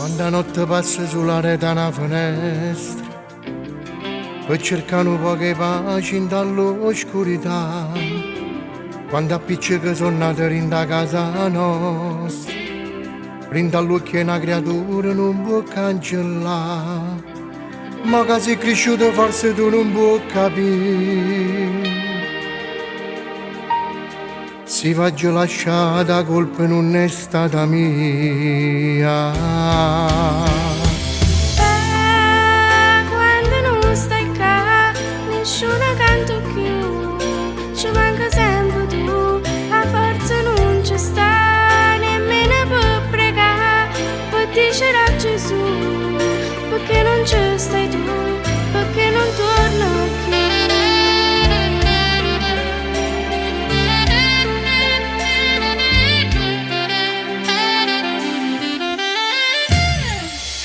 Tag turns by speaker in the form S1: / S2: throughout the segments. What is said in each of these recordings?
S1: Quando notte passa sulla rete una finestra per cercare un po' di pace in dall'oscurità. Quando appiccica sono nate rinda casa nostra, rinda all'occhio una creatura non può cancellare, ma che sei cresciuto forse tu non puoi capire. Si faccio lasciata colpa non è stata mia.
S2: Quando non stai qua, nessuno canto più, ci manca sempre tu, a forza non ci sta, nemmeno per pregare, per dire a Gesù, perché non ci stai tu, perché non torno più.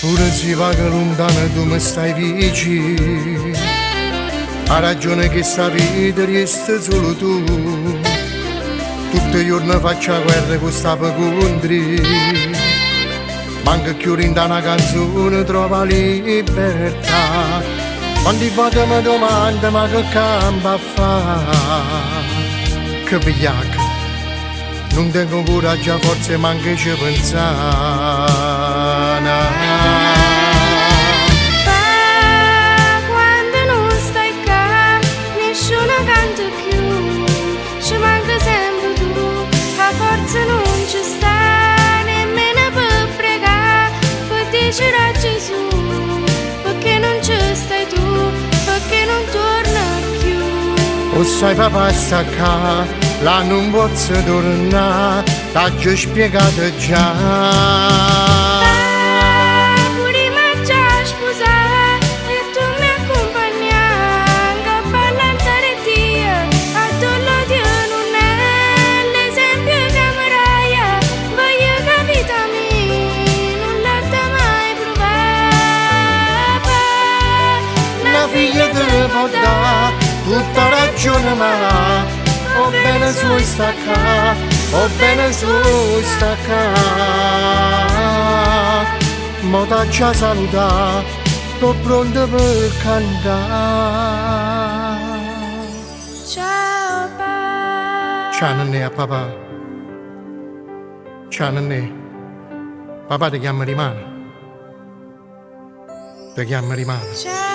S1: Pure si va che lontano tu mi stai vicino, ha ragione che sta vita resta solo tu. Tutti i giorni faccio guerra con sta contri, manca più rinda una canzone trova libertà. Quando vado mi domanda ma che campo a fare, che vigliacca, non tengo coraggio, forse manca ci pensare.
S2: Quando non stai qua, nessuno canta più, ci manca sempre tu, a forza non ci sta, nemmeno per pregare, per dire a Gesù, perché non ci stai tu, perché non torna più.
S1: O sai papà sta qua, là non posso tornare, t'ha già spiegato già.
S2: Prima già sposare e tu mi accompagnai, che ballantare Dio, a dollo Dio non è l'esempio che mi raia, voglio capita me, non l'ha mai provata.
S1: Una figlia te può dare tutta ragione ma o bene su stacca, o bene su stacca. Mo t'ha già saluta, sto pronto per cantare.
S2: Ciao papà.
S1: Ciao nonne a papà. Ciao nonne. Papà ti chiama rimane. Ti chiama rimane.
S2: Ciao.